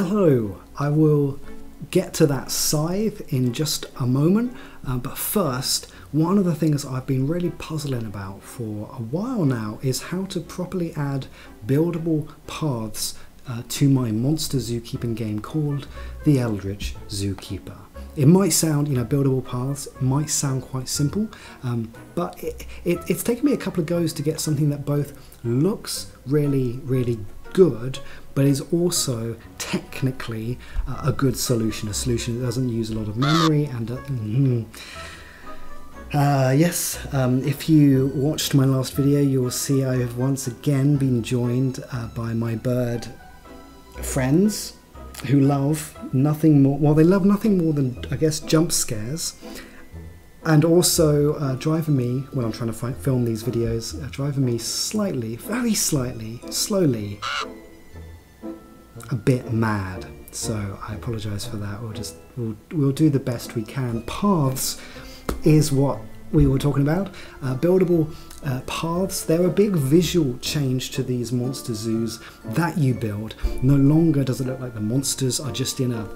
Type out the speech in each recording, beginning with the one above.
Hello, I will get to that scythe in just a moment, but first, one of the things I've been really puzzling about for a while now is how to properly add buildable paths to my monster zookeeping game called the Eldritch Zookeeper. It might sound, buildable paths might sound quite simple, but it's taken me a couple of goes to get something that both looks really, really good, but is also technically a good solution, a solution that doesn't use a lot of memory and yes, if you watched my last video, you will see I have once again been joined by my bird friends who love nothing more, well, they love nothing more than, I guess, jump scares, and also driving me, when I'm trying to film these videos, driving me slightly, very slightly, slowly, a bit mad. So I apologise for that. We'll do the best we can. Paths is what we were talking about. Buildable paths. They're a big visual change to these monster zoos that you build. No longer does it look like the monsters are just in a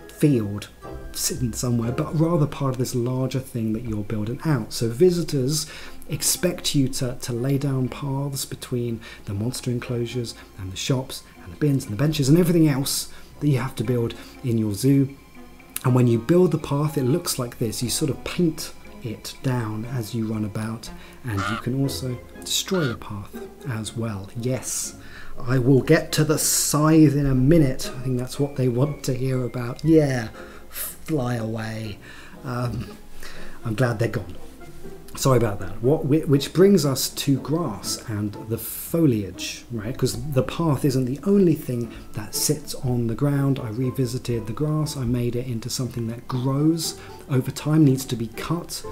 field sitting somewhere, but rather part of this larger thing that you're building out. So visitors expect you to lay down paths between the monster enclosures and the shops and the bins and the benches and everything else that you have to build in your zoo. And when you build the path, it looks like this. You sort of paint it down as you run about, and you can also destroy the path as well. Yes, I will get to the scythe in a minute. I think that's what they want to hear about. Yeah, fly away. I'm glad they're gone. Sorry about that. Which brings us to grass and the foliage, right? Because the path isn't the only thing that sits on the ground. I revisited the grass. I made it into something that grows over time, needs to be cut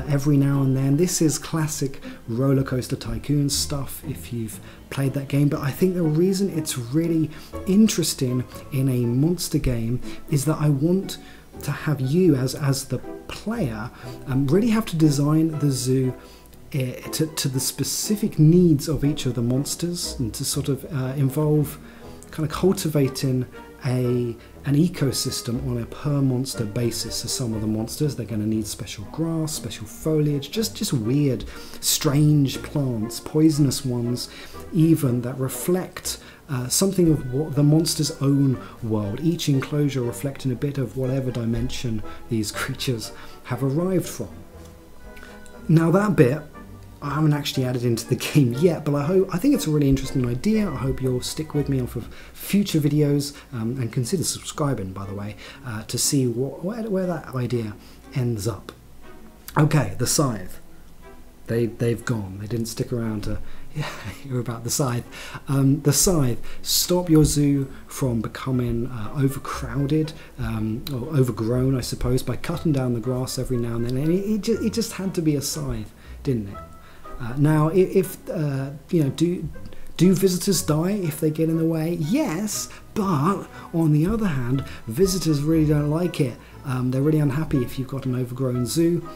every now and then. This is classic Roller Coaster Tycoon stuff if you've played that game, but I think the reason it's really interesting in a monster game is that I want to have you as the player really have to design the zoo to the specific needs of each of the monsters, and to sort of involve kind of cultivating an ecosystem on a per monster basis. So some of the monsters, they're going to need special grass, special foliage, just weird, strange plants, poisonous ones even, that reflect something of what the monster's own world, each enclosure reflecting a bit of whatever dimension these creatures have arrived from. Now that bit I haven't actually added into the game yet, but I think it's a really interesting idea. I hope you'll stick with me on for future videos, and consider subscribing, by the way, to see where that idea ends up. Okay, the scythe. They've gone. They didn't stick around to hear about the scythe. The scythe. Stop your zoo from becoming overcrowded or overgrown, I suppose, by cutting down the grass every now and then. And it just had to be a scythe, didn't it? Now, if do visitors die if they get in the way? Yes, but on the other hand, visitors really don't like it. They're really unhappy if you've got an overgrown zoo.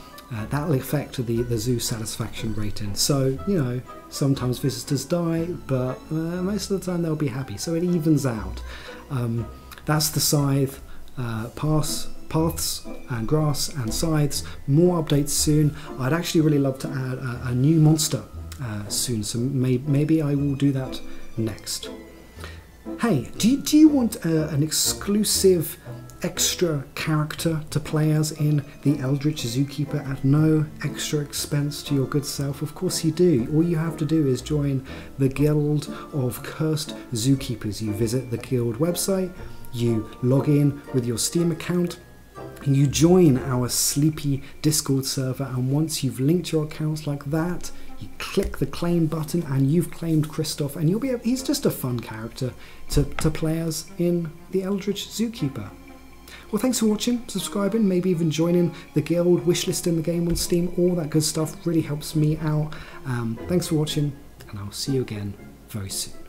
That'll affect the zoo satisfaction rating. So, sometimes visitors die, but most of the time they'll be happy. So it evens out. That's the scythe. Paths and grass and scythes. More updates soon. I'd actually really love to add a new monster soon, so maybe I will do that next. Hey, do you want an exclusive extra character to play as in the Eldritch Zookeeper at no extra expense to your good self? Of course you do. All you have to do is join the Guild of Cursed Zookeepers. You visit the Guild website, you log in with your Steam account, and you join our sleepy Discord server, and once you've linked your accounts like that, you click the claim button and you've claimed Christoph, and he's just a fun character to play as in the Eldritch Zookeeper. Well, thanks for watching, subscribing, maybe even joining the guild, wishlisting the game on Steam. All that good stuff really helps me out. Thanks for watching, and I'll see you again very soon.